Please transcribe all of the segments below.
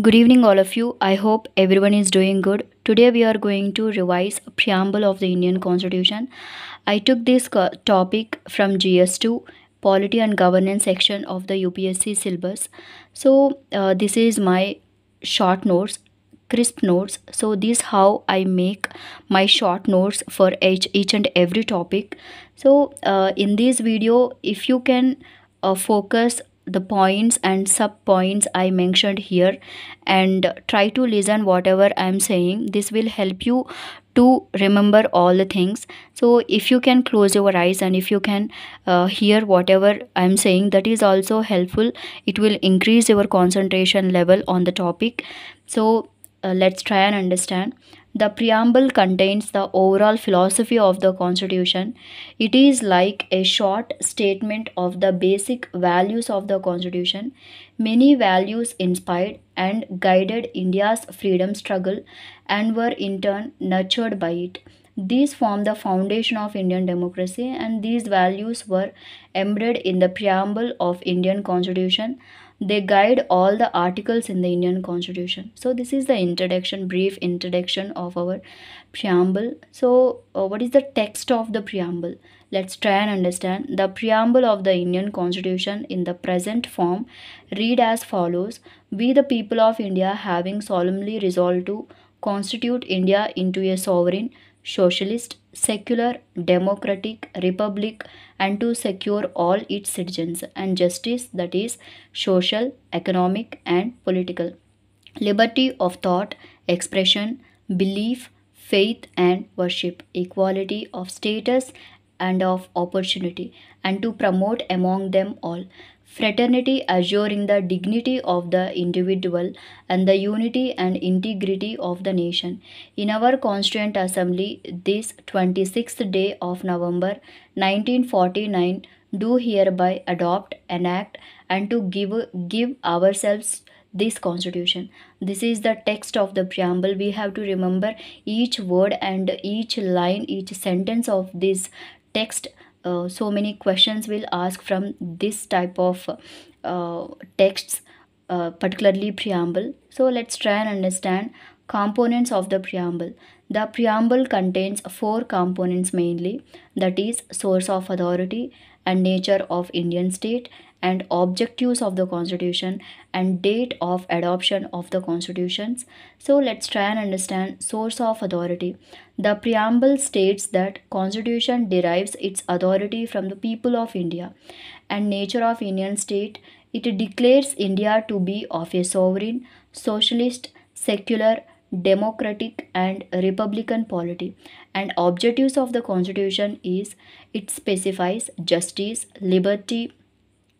Good evening, all of you. I hope everyone is doing good. Today, we are going to revise a preamble of the Indian Constitution. I took this topic from GS2, Polity and Governance section of the UPSC syllabus. This is my short notes, crisp notes. So, this how I make my short notes for each and every topic. In this video, if you can focus the points and sub points I mentioned here and try to listen whatever I'm saying, this will help you to remember all the things. So if you can close your eyes and if you can hear whatever I'm saying, that is also helpful. It will increase your concentration level on the topic. Let's try and understand. The preamble contains the overall philosophy of the Constitution. It is like a short statement of the basic values of the Constitution. Many values inspired and guided India's freedom struggle and were in turn nurtured by it. These form the foundation of Indian democracy, and these values were embedded in the preamble of Indian Constitution. They guide all the articles in the Indian Constitution. So this is the introduction, brief introduction of our preamble. What is the text of the preamble? Let's try and understand. The preamble of the Indian Constitution in the present form read as follows: We the people of India, having solemnly resolved to constitute India into a sovereign, socialist, secular, democratic republic, and to secure all its citizens and justice, that is social, economic, and political, liberty of thought, expression, belief, faith, and worship, equality of status and of opportunity, and to promote among them all fraternity, assuring the dignity of the individual and the unity and integrity of the nation. In our Constituent Assembly, this 26th day of November 1949, do hereby adopt, enact, and to give ourselves this constitution. This is the text of the preamble. We have to remember each word and each line, each sentence of this text. So many questions will ask from this type of texts, particularly preamble. So let's try and understand components of the preamble. The preamble contains four components mainly, that is source of authority and nature of Indian state, and objectives of the constitution, and date of adoption of the constitutions. So let's try and understand source of authority. The preamble states that constitution derives its authority from the people of India, and nature of Indian state, it declares India to be of a sovereign, socialist, secular, democratic, and republican polity. And objectives of the constitution is it specifies justice, liberty,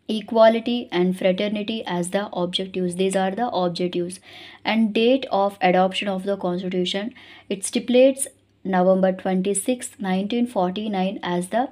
equality, and fraternity as the objectives. These are the objectives. And date of adoption of the constitution, it stipulates November 26, 1949 as the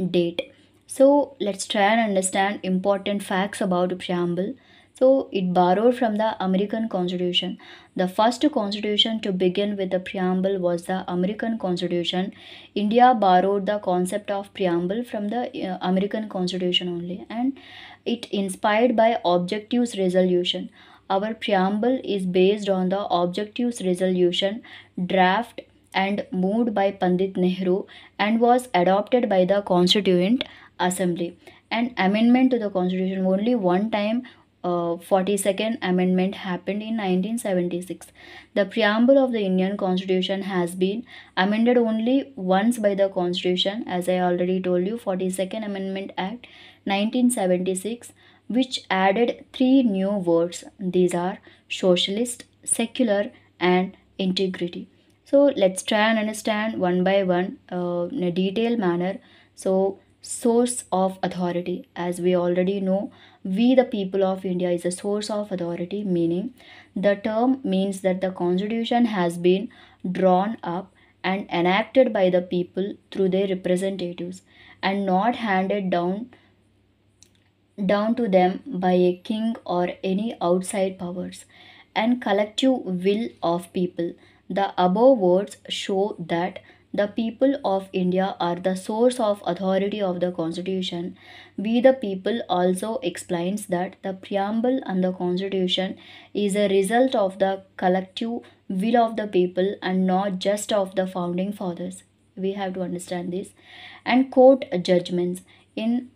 date. So let's try and understand important facts about preamble. So it borrowed from the American Constitution. The first constitution to begin with the preamble was the American Constitution. India borrowed the concept of preamble from the American Constitution only, and it inspired by objectives resolution. Our preamble is based on the objectives resolution draft and moved by Pandit Nehru and was adopted by the Constituent Assembly. An amendment to the Constitution, only one time 42nd amendment happened in 1976. The preamble of the Indian Constitution has been amended only once by the Constitution, as I already told you, 42nd Amendment Act 1976, which added three new words. These are socialist, secular, and integrity. So let's try and understand one by one in a detailed manner. So source of authority, as we already know, we the people of India is a source of authority, meaning the term means that the constitution has been drawn up and enacted by the people through their representatives and not handed down to them by a king or any outside powers, and collective will of people. The above words show that The people of India are the source of authority of the Constitution. We the people also explains that the preamble and the Constitution is a result of the collective will of the people and not just of the founding fathers. We have to understand this. And court judgments in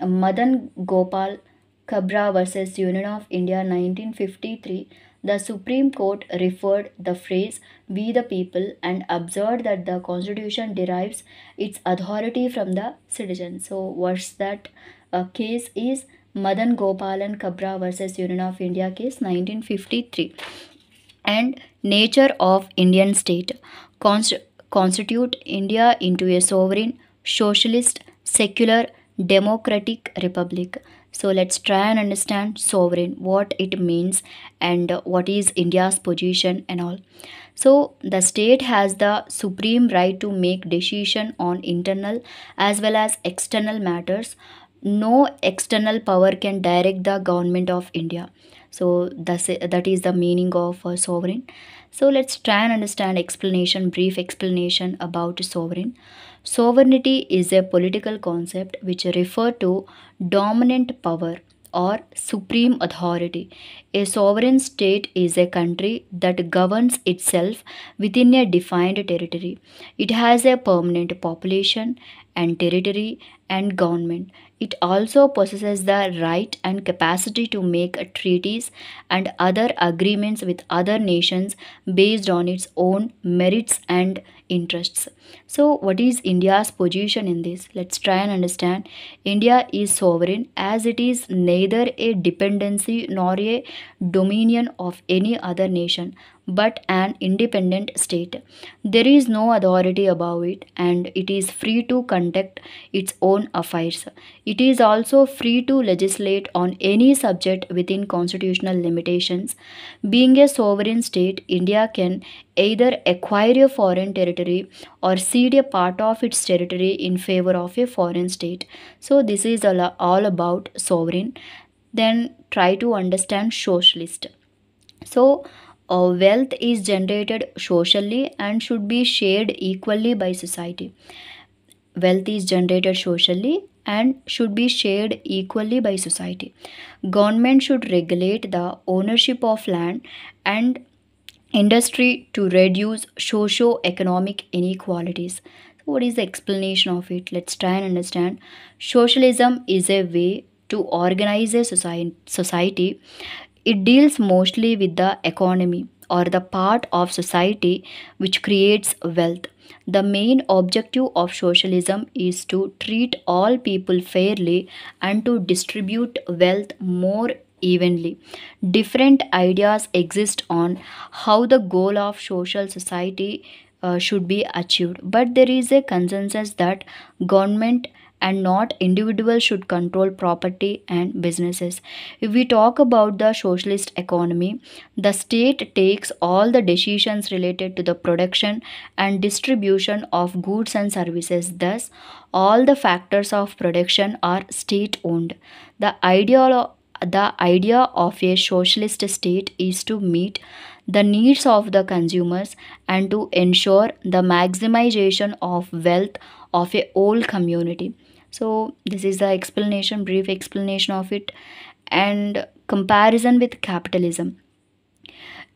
Madan Gopal Kabra versus Union of India 1953, the Supreme Court referred the phrase "we the people" and observed that the Constitution derives its authority from the citizens. So, what's that case is Madan Gopal and Kabra versus Union of India case 1953. And nature of Indian state constitute India into a sovereign, socialist, secular, democratic republic. So let's try and understand sovereign, what it means, and what is India's position and all. So the state has the supreme right to make decision on internal as well as external matters. No external power can direct the government of India. So that is the meaning of sovereign. So let's try and understand brief explanation about sovereign. Sovereignty is a political concept which refer to dominant power or supreme authority. A sovereign state is a country that governs itself within a defined territory. It has a permanent population and territory and government. It also possesses the right and capacity to make treaties and other agreements with other nations based on its own merits and interests. So, what is India's position in this? Let's try and understand. India is sovereign as it is neither a dependency nor a dominion of any other nation but an independent state. There is no authority above it and it is free to conduct its own affairs. It is also free to legislate on any subject within constitutional limitations. Being a sovereign state, India can either acquire a foreign territory or cede a part of its territory in favor of a foreign state. So, this is all about sovereign. Then, try to understand socialist. So, wealth is generated socially and should be shared equally by society. Wealth is generated socially and should be shared equally by society. Government should regulate the ownership of land and industry to reduce socio-economic inequalities. So what is the explanation of it? Let's try and understand. Socialism is a way to organize a society. It deals mostly with the economy or the part of society which creates wealth. The main objective of socialism is to treat all people fairly and to distribute wealth more evenly. Different ideas exist on how the goal of social society should be achieved, but there is a consensus that government and not individuals should control property and businesses. If we talk about the socialist economy, the state takes all the decisions related to the production and distribution of goods and services. Thus, all the factors of production are state owned. The idea of a socialist state is to meet the needs of the consumers and to ensure the maximization of wealth of a whole community. So this is the brief explanation of it. And comparison with capitalism.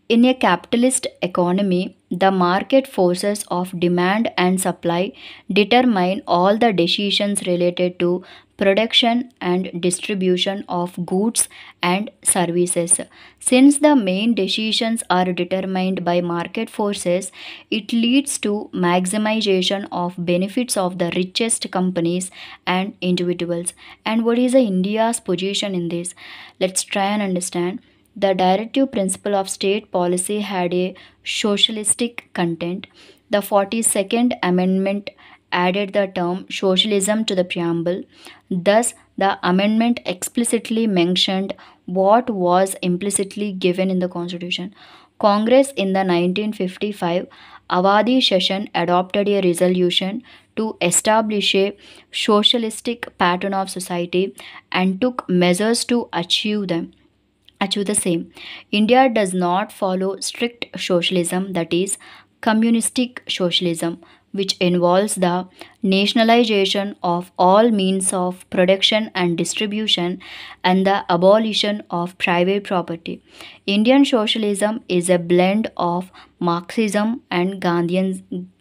In a capitalist economy, the market forces of demand and supply determine all the decisions related to production and distribution of goods and services. Since the main decisions are determined by market forces, it leads to maximization of benefits of the richest companies and individuals. And what is India's position in this? Let's try and understand. The directive principle of state policy had a socialistic content. The 42nd Amendment added the term socialism to the preamble. Thus, the amendment explicitly mentioned what was implicitly given in the Constitution. Congress in the 1955 Avadi session adopted a resolution to establish a socialistic pattern of society and took measures to achieve the same. India does not follow strict socialism, that is, communistic socialism. which involves the nationalization of all means of production and distribution and the abolition of private property. Indian socialism is a blend of Marxism and Gandhism,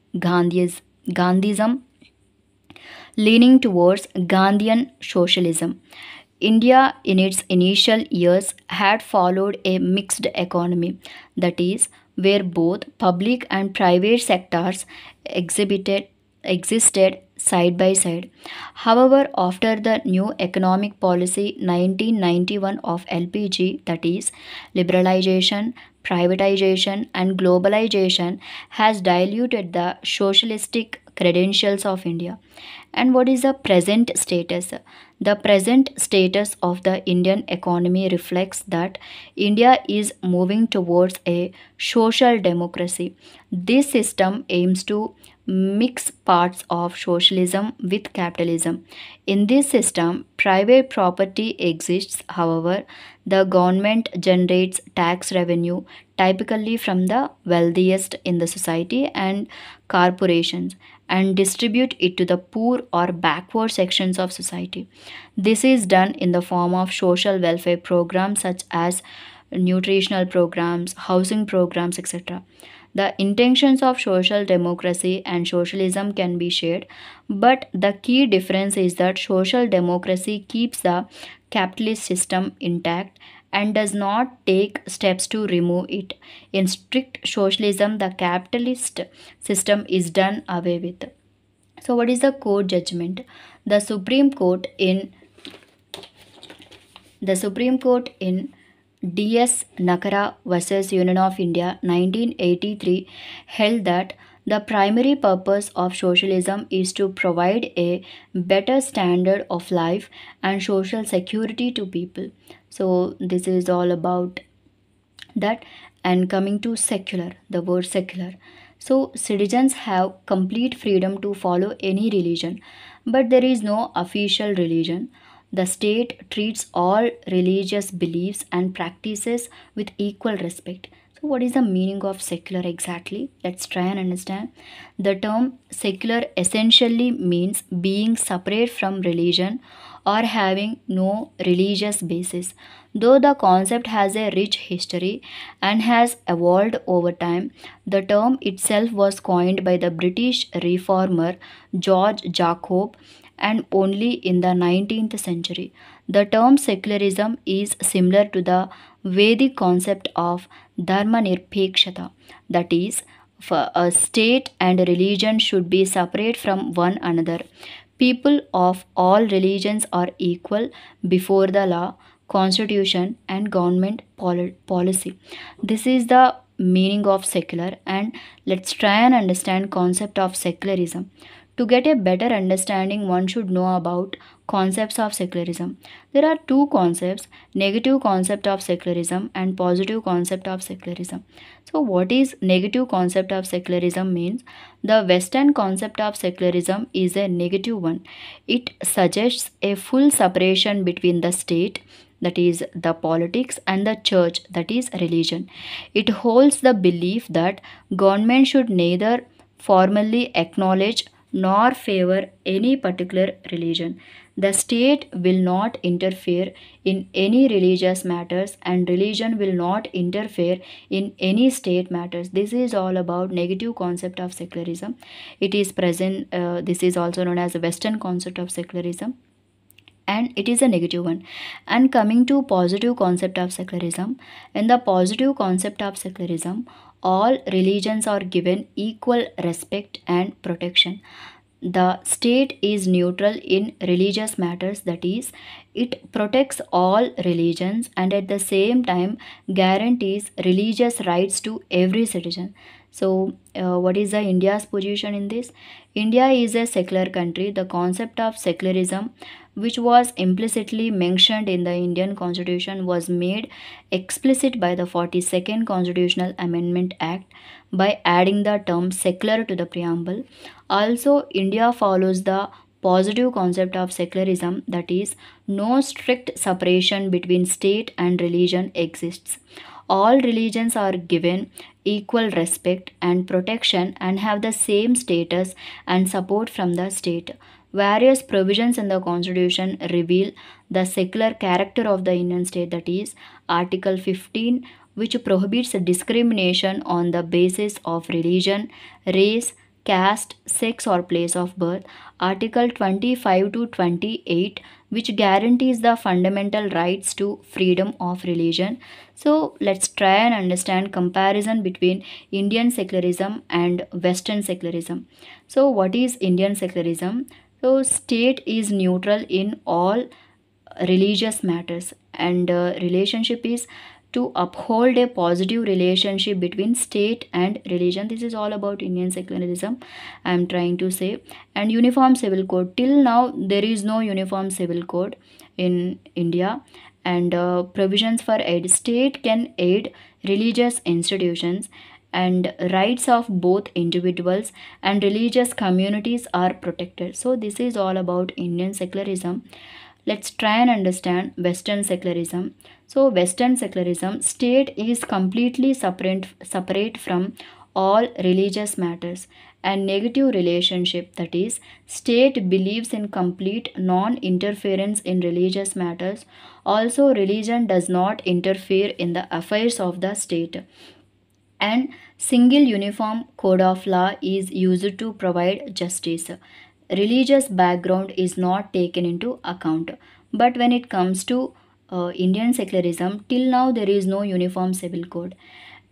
leaning towards Gandhian socialism. India, in its initial years, had followed a mixed economy, that is, where both public and private sectors exhibited existed side by side. However, after the new economic policy 1991 of LPG, that is, liberalization, privatization, and globalization, has diluted the socialistic credentials of India. And what is the present status? The present status of the Indian economy reflects that India is moving towards a social democracy. This system aims to mix parts of socialism with capitalism. In this system, private property exists, however, the government generates tax revenue typically from the wealthiest in the society and corporations and distribute it to the poor or backward sections of society. This is done in the form of social welfare programs such as nutritional programs, housing programs, etc. The intentions of social democracy and socialism can be shared, but the key difference is that social democracy keeps the capitalist system intact and does not take steps to remove it. In strict socialism, the capitalist system is done away with. So, what is the court judgment? The Supreme Court in DS Nakara versus Union of India 1983 held that the primary purpose of socialism is to provide a better standard of life and social security to people. So, this is all about that. And coming to secular, the word secular. So, citizens have complete freedom to follow any religion, but there is no official religion. The state treats all religious beliefs and practices with equal respect. So, what is the meaning of secular exactly? Let's try and understand. The term secular essentially means being separate from religion or having no religious basis. Though the concept has a rich history and has evolved over time, the term itself was coined by the British reformer George Jacob and only in the 19th century. The term secularism is similar to the Vedic concept of dharma nirpekshata, that is, for a state and religion should be separate from one another. People of all religions are equal before the law, constitution, and government policy. This is the meaning of secular, and let's try and understand concept of secularism. To get a better understanding, one should know about concepts of secularism. There are two concepts, negative concept of secularism and positive concept of secularism. So what is negative concept of secularism means? The Western concept of secularism is a negative one. It suggests a full separation between the state, that is the politics, and the church, that is religion. It holds the belief that government should neither formally acknowledge nor favor any particular religion. The state will not interfere in any religious matters and religion will not interfere in any state matters. This is all about negative concept of secularism. It is present, this is also known as the Western concept of secularism, and it is a negative one. And coming to positive concept of secularism, in the positive concept of secularism, all religions are given equal respect and protection. The state is neutral in religious matters, that is, it protects all religions and at the same time guarantees religious rights to every citizen. So, what is the India's position in this? India is a secular country. The concept of secularism, which was implicitly mentioned in the Indian Constitution, was made explicit by the 42nd Constitutional Amendment Act by adding the term secular to the preamble. Also, India follows the positive concept of secularism, that is, no strict separation between state and religion exists. All religions are given equal respect and protection and have the same status and support from the state. Various provisions in the constitution reveal the secular character of the Indian state, that is Article 15, which prohibits discrimination on the basis of religion, race, caste, sex, or place of birth. Article 25 to 28, which guarantees the fundamental rights to freedom of religion. So let's try and understand comparison between Indian secularism and Western secularism. So what is Indian secularism? So state is neutral in all religious matters, and relationship is to uphold a positive relationship between state and religion. This is all about Indian secularism, I am trying to say. And uniform civil code, till now there is no uniform civil code in India. And provisions for aid, state can aid religious institutions, and rights of both individuals and religious communities are protected. So this is all about Indian secularism. Let's try and understand Western secularism. So Western secularism, state is completely separate from all religious matters, and negative relationship, that is state believes in complete non-interference in religious matters. Also religion does not interfere in the affairs of the state, and single uniform code of law is used to provide justice. Religious background is not taken into account. But when it comes to Indian secularism, till now there is no uniform civil code,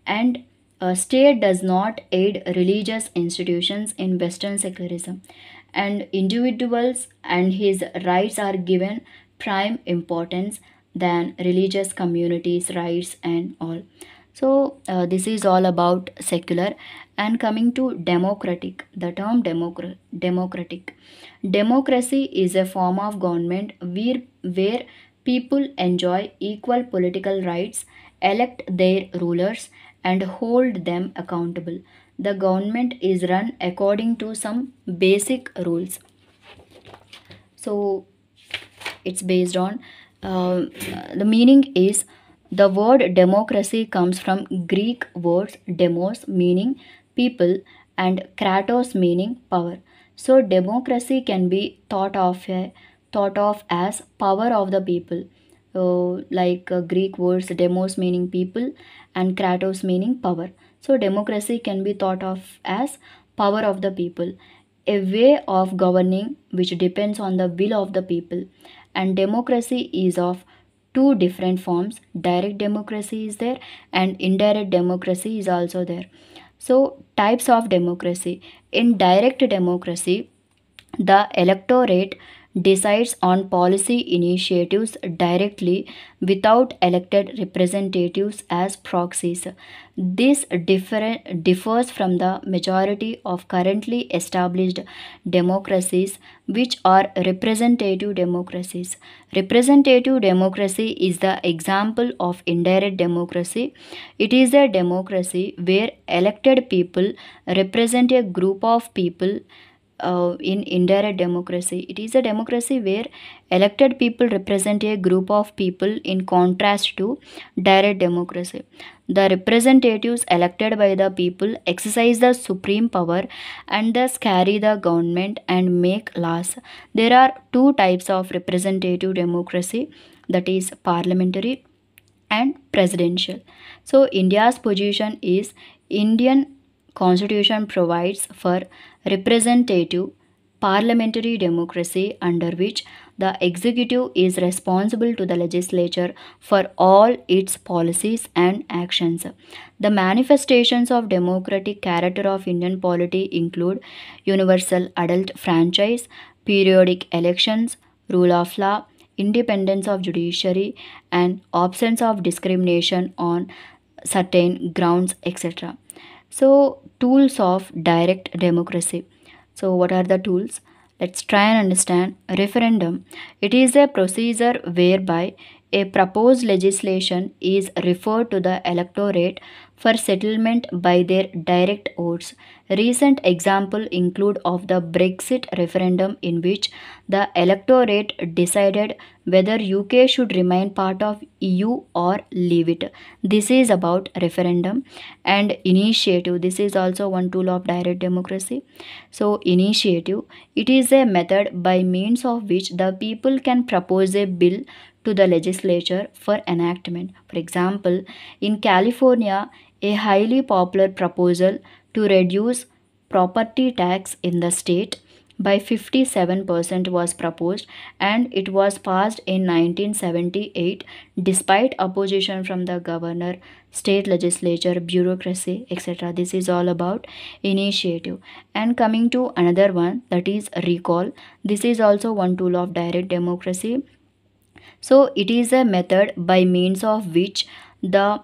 and state does not aid religious institutions in Western secularism, and individuals and his rights are given prime importance than religious communities' rights and all. So this is all about secular. And coming to democratic, the term democratic. Democracy is a form of government where people enjoy equal political rights, elect their rulers, and hold them accountable. The government is run according to some basic rules. So it's based on the meaning is, the word democracy comes from Greek words demos meaning people and kratos meaning power. So democracy can be thought of as power of the people. Like Greek words demos meaning people and kratos meaning power. So democracy can be thought of as power of the people, a way of governing which depends on the will of the people. And democracy is of two different forms. Direct democracy is there and indirect democracy is also there. So types of democracy. In direct democracy, the electorate decides on policy initiatives directly without elected representatives as proxies. This differs from the majority of currently established democracies, which are representative democracies. Representative democracy is the example of indirect democracy. It is a democracy where elected people represent a group of people. In indirect democracy, it is a democracy where elected people represent a group of people, in contrast to direct democracy. The representatives elected by the people exercise the supreme power and thus carry the government and make laws. There are two types of representative democracy, that is parliamentary and presidential. So India's position is, Indian Constitution provides for representative parliamentary democracy, under which the executive is responsible to the legislature for all its policies and actions. The manifestations of democratic character of Indian polity include universal adult franchise, periodic elections, rule of law, independence of judiciary, and absence of discrimination on certain grounds, etc. So, tools of direct democracy. So, what are the tools? Let's try and understand. Referendum. It is a procedure whereby a proposed legislation is referred to the electorate for settlement by their direct votes. Recent examples include of the Brexit referendum in which the electorate decided whether UK should remain part of EU or leave it. This is about referendum. And initiative, this is also one tool of direct democracy. So initiative, it is a method by means of which the people can propose a bill to the legislature for enactment. For example, in California, a highly popular proposal to reduce property tax in the state by 57% was proposed, and it was passed in 1978 despite opposition from the governor, state legislature, bureaucracy, etc. This is all about initiative. And coming to another one, that is recall. This is also one tool of direct democracy. So it is a method by means of which the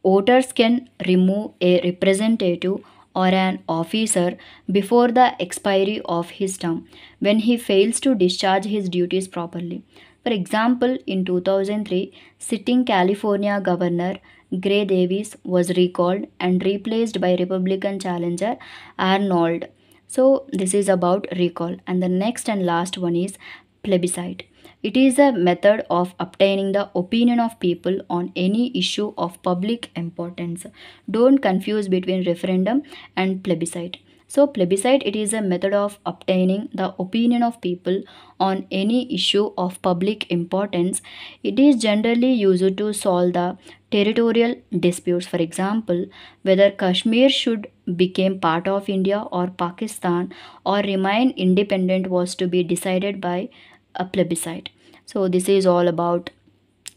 voters can remove a representative or an officer before the expiry of his term when he fails to discharge his duties properly. For example, in 2003, sitting California Governor Gray Davis was recalled and replaced by Republican challenger Arnold. So this is about recall. And the next and last one is plebiscite. It is a method of obtaining the opinion of people on any issue of public importance. Don't confuse between referendum and plebiscite. So plebiscite, it is a method of obtaining the opinion of people on any issue of public importance. It is generally used to solve the territorial disputes. For example, whether Kashmir should become part of India or Pakistan or remain independent was to be decided by a plebiscite. So this is all about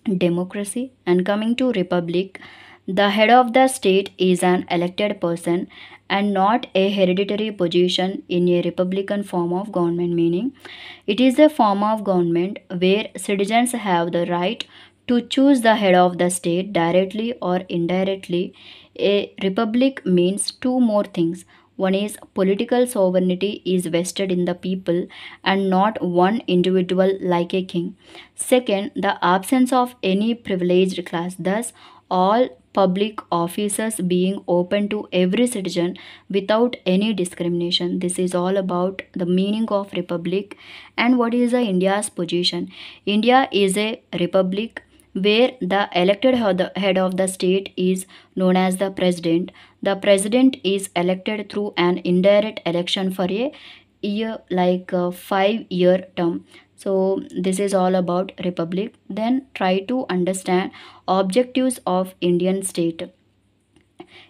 democracy. And coming to republic, the head of the state is an elected person and not a hereditary position in a republican form of government, meaning it is a form of government where citizens have the right to choose the head of the state directly or indirectly. A republic means two more things. One is political sovereignty is vested in the people and not one individual like a king. Second, the absence of any privileged class, thus all public offices being open to every citizen without any discrimination. This is all about the meaning of republic. And what is the India's position? India is a republic where the elected head of the state is known as the president. The president is elected through an indirect election for a year, like a 5-year term. So this is all about republic. Then try to understand objectives of Indian state.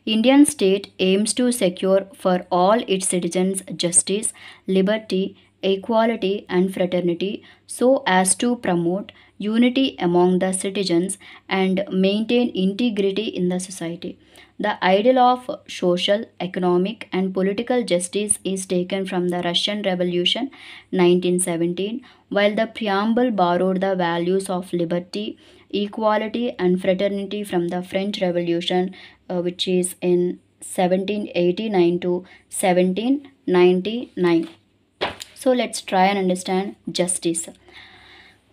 Indian state aims to secure for all its citizens justice, liberty, equality and fraternity so as to promote unity among the citizens and maintain integrity in the society. The ideal of social, economic and political justice is taken from the Russian Revolution 1917, while the preamble borrowed the values of liberty, equality and fraternity from the French Revolution, which is in 1789 to 1799. So let's try and understand justice.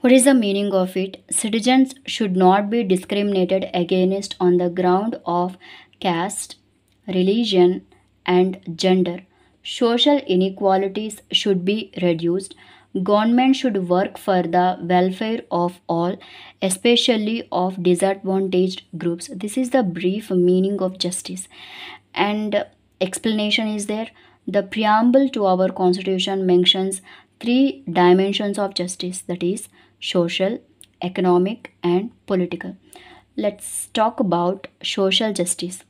What is the meaning of it? Citizens should not be discriminated against on the ground of caste, religion, and gender. Social inequalities should be reduced. Government should work for the welfare of all, especially of disadvantaged groups. This is the brief meaning of justice. And explanation is there. The preamble to our constitution mentions three dimensions of justice, that is social, economic and political. Let's talk about social justice.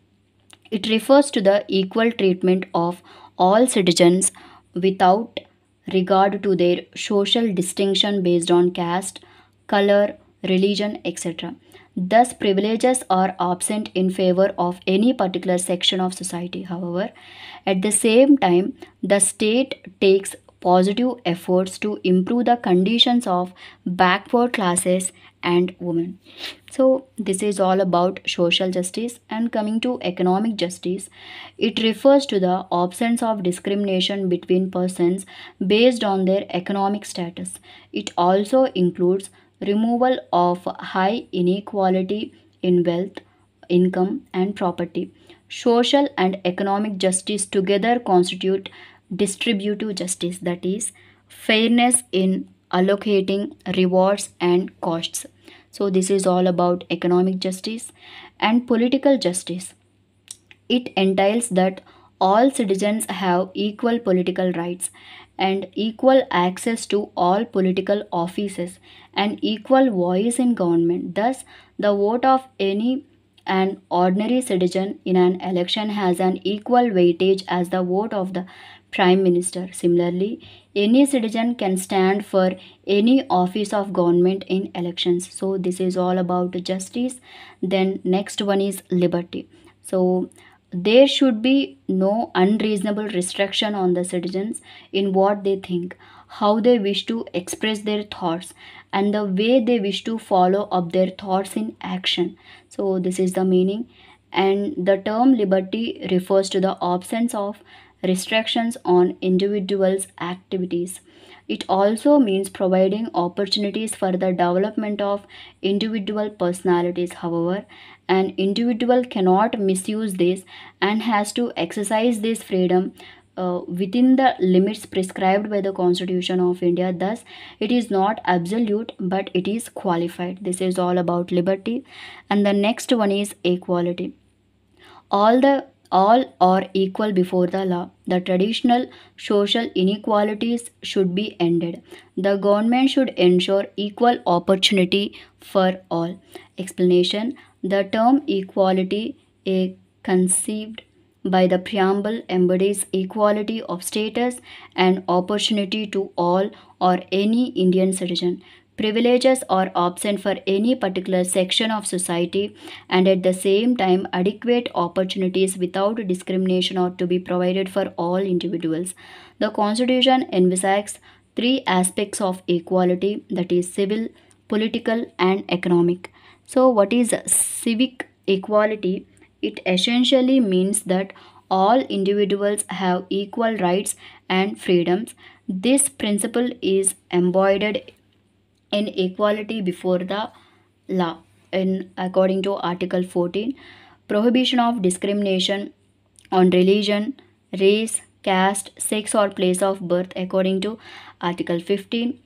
It refers to the equal treatment of all citizens without regard to their social distinction based on caste, color, religion, etc. Thus, privileges are absent in favor of any particular section of society. However, at the same time, the state takes positive efforts to improve the conditions of backward classes and women. So this is all about social justice. And coming to economic justice, it refers to the absence of discrimination between persons based on their economic status. It also includes removal of high inequality in wealth, income, and property. Social and economic justice together constitute distributive justice, that is, fairness in allocating rewards and costs. So, this is all about economic justice and political justice. It entails that all citizens have equal political rights and equal access to all political offices and equal voice in government. Thus, the vote of any an ordinary citizen in an election has an equal weightage as the vote of the prime minister. Similarly, any citizen can stand for any office of government in elections. So this is all about justice. Then next one is liberty. So there should be no unreasonable restriction on the citizens in what they think, how they wish to express their thoughts, and the way they wish to follow up their thoughts in action. So, this is the meaning. And the term liberty refers to the absence of restrictions on individuals' activities. It also means providing opportunities for the development of individual personalities. However, an individual cannot misuse this and has to exercise this freedom within the limits prescribed by the Constitution of India. Thus, it is not absolute but it is qualified. This is all about liberty. And the next one is equality. All are equal before the law. The traditional social inequalities should be ended. The government should ensure equal opportunity for all. Explanation: the term equality, a conceived by the preamble, embodies equality of status and opportunity to all or any Indian citizen. Privileges are absent for any particular section of society, and at the same time, adequate opportunities without discrimination are to be provided for all individuals. The Constitution emphasizes three aspects of equality, that is, civil, political, and economic. So, what is civic equality? It essentially means that all individuals have equal rights and freedoms. This principle is embodied in equality before the law in according to Article 14. Prohibition of discrimination on religion, race, caste, sex, or place of birth according to Article 15.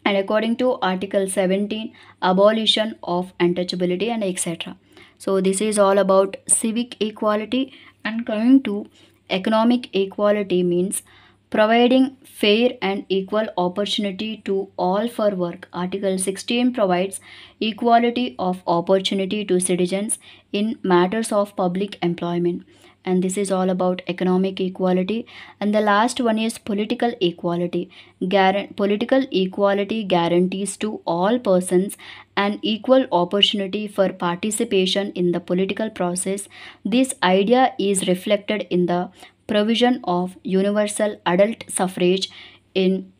And according to Article 17, abolition of untouchability and etc. So this is all about civic equality. And coming to economic equality means providing fair and equal opportunity to all for work. Article 16 provides equality of opportunity to citizens in matters of public employment. And this is all about economic equality. And the last one is political equality. Political equality guarantees to all persons an equal opportunity for participation in the political process. This idea is reflected in the provision of universal adult suffrage in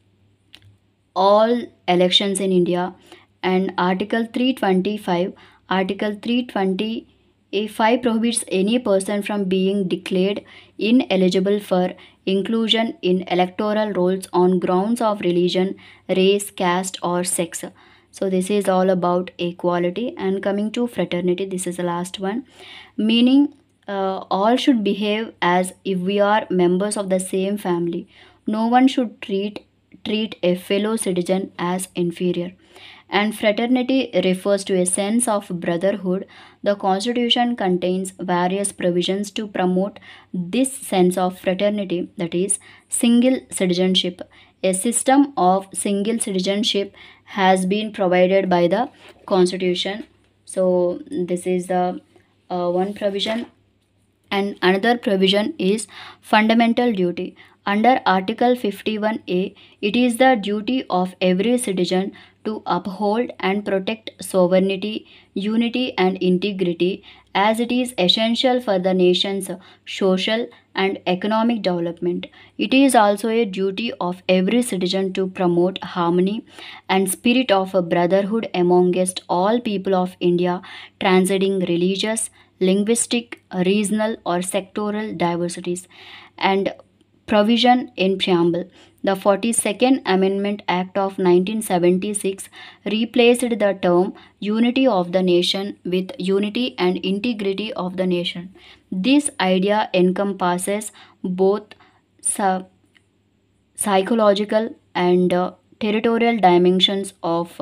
all elections in India. And Article 325 prohibits any person from being declared ineligible for inclusion in electoral rolls on grounds of religion, race, caste, or sex. So this is all about equality. And coming to fraternity, this is the last one, meaning all should behave as if we are members of the same family. No one should treat a fellow citizen as inferior. And fraternity refers to a sense of brotherhood. The Constitution contains various provisions to promote this sense of fraternity, that is, single citizenship. A system of single citizenship has been provided by the Constitution. So, this is the one provision. And another provision is fundamental duty. Under Article 51A, it is the duty of every citizen to uphold and protect sovereignty, unity, and integrity, as it is essential for the nation's social and economic development. It is also a duty of every citizen to promote harmony and spirit of brotherhood amongst all people of India, transcending religious, linguistic, regional, or sectoral diversities. And provision in preamble. The 42nd Amendment Act of 1976 replaced the term unity of the nation with unity and integrity of the nation. This idea encompasses both psychological and territorial dimensions of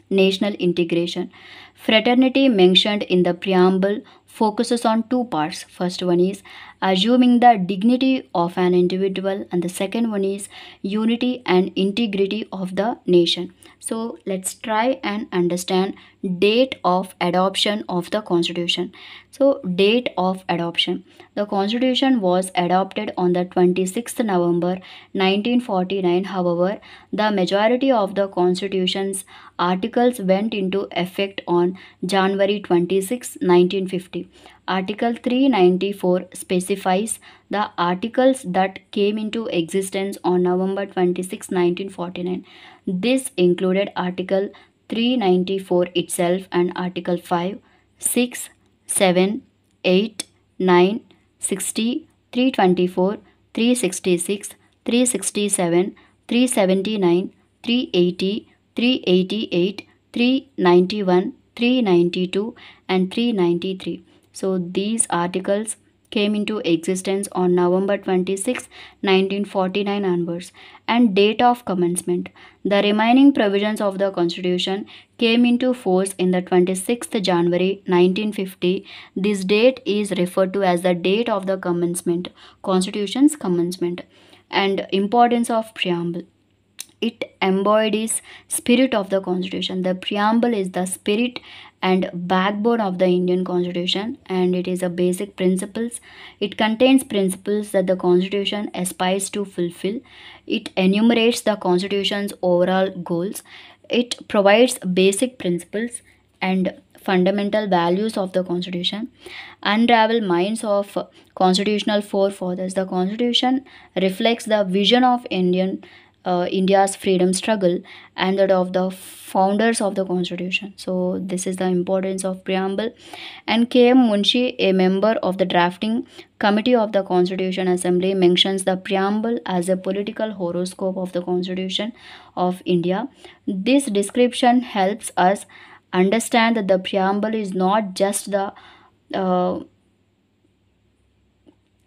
national integration. Fraternity, mentioned in the preamble, focuses on two parts. First one is assuming the dignity of an individual, and the second one is unity and integrity of the nation. So let's try and understand date of adoption of the constitution. So date of adoption. The constitution was adopted on the 26th November 1949. However, the majority of the constitution's articles went into effect on January 26, 1950. Article 394 specifies the articles that came into existence on November 26, 1949. This included Article 394 itself and Article 5, 6, 7, 8, 9, 60, 324, 366, 367, 379, 380, 388, 391, 392 and 393. So these articles came into existence on November 26, 1949 onwards. And date of commencement. The remaining provisions of the constitution came into force in the 26th January 1950. This date is referred to as the date of the commencement, constitution's commencement. And importance of preamble. It embodies spirit of the constitution. The preamble is the spirit and backbone of the Indian constitution, and it is a basic principles. It contains principles that the constitution aspires to fulfill. It enumerates the constitution's overall goals. It provides basic principles and fundamental values of the constitution. Unravel minds of constitutional forefathers. The constitution reflects the vision of India's freedom struggle and that of the founders of the constitution. So this is the importance of preamble. And K.M. Munshi, a member of the drafting committee of the Constitution Assembly, mentions the preamble as a political horoscope of the Constitution of India. This description helps us understand that the preamble is not just the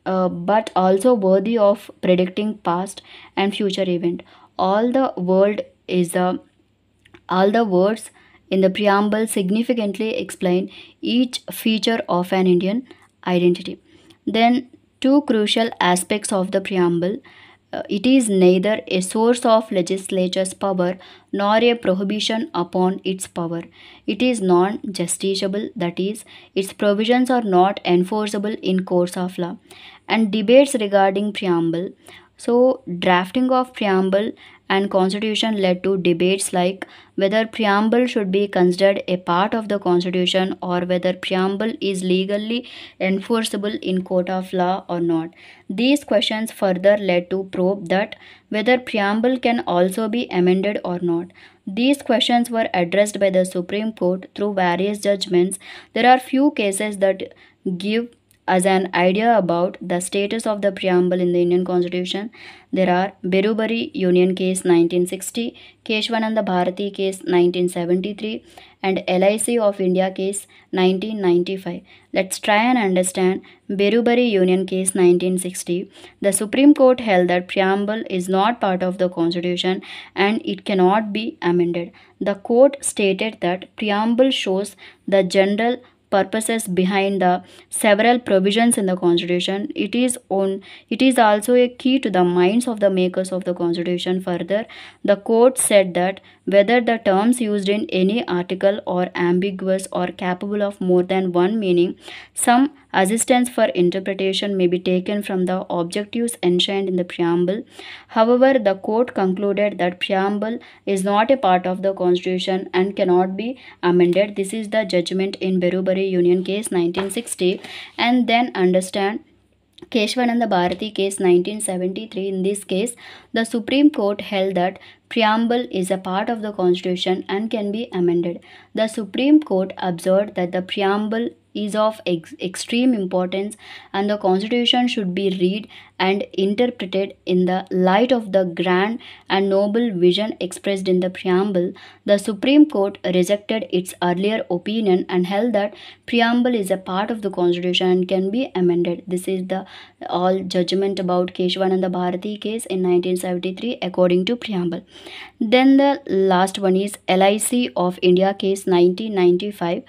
but also worthy of predicting past and future event. All the world is all the words in the preamble significantly explain each feature of an Indian identity. Then two crucial aspects of the preamble. It is neither a source of legislature's power nor a prohibition upon its power. It is non-justiciable, that is, its provisions are not enforceable in courts of law. And debates regarding preamble. So, drafting of preamble and constitution led to debates like whether preamble should be considered a part of the constitution or whether preamble is legally enforceable in court of law or not. These questions further led to probe that whether preamble can also be amended or not. These questions were addressed by the Supreme Court through various judgments. There are few cases that give as an idea about the status of the preamble in the Indian Constitution. There are Berubari Union Case 1960, Keshwananda Bharati Case 1973, and LIC of India Case 1995. Let's try and understand Berubari Union Case 1960. The Supreme Court held that preamble is not part of the Constitution and it cannot be amended. The court stated that preamble shows the general purposes behind the several provisions in the constitution. It is also a key to the minds of the makers of the constitution. Further, the court said that whether the terms used in any article are ambiguous or capable of more than one meaning, some assistance for interpretation may be taken from the objectives enshrined in the preamble. However, the court concluded that preamble is not a part of the constitution and cannot be amended. This is the judgment in Berubari Union Case 1960. And then understand Keshwananda Bharati Case 1973. In this case, the Supreme Court held that preamble is a part of the constitution and can be amended. The Supreme Court observed that the preamble is of extreme importance, and the constitution should be read and interpreted in the light of the grand and noble vision expressed in the preamble. The Supreme Court rejected its earlier opinion and held that preamble is a part of the constitution and can be amended. This is the all judgment about Keshavananda Bharati case in 1973 according to preamble. Then the last one is LIC of India case 1995.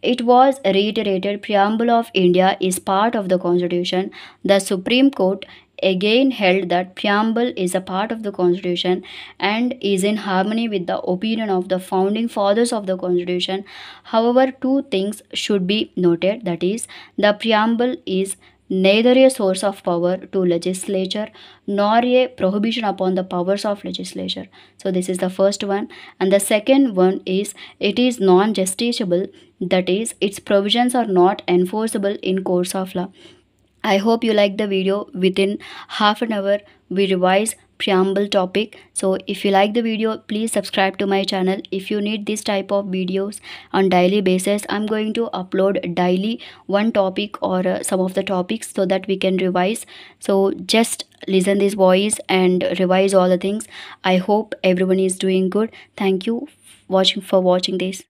It was reiterated preamble of India is part of the constitution. The Supreme Court again held that preamble is a part of the constitution and is in harmony with the opinion of the founding fathers of the constitution. However, two things should be noted, that is, the preamble is neither a source of power to legislature nor a prohibition upon the powers of legislature. So this is the first one. And the second one is it is non-justiciable, that is, its provisions are not enforceable in courts of law. I hope you like the video. Within half an hour we revise preamble topic. So if you like the video, please subscribe to my channel. If you need this type of videos on daily basis, I'm going to upload daily one topic or some of the topics so that we can revise. So just listen this voice and revise all the things. I hope everyone is doing good. Thank you for watching this.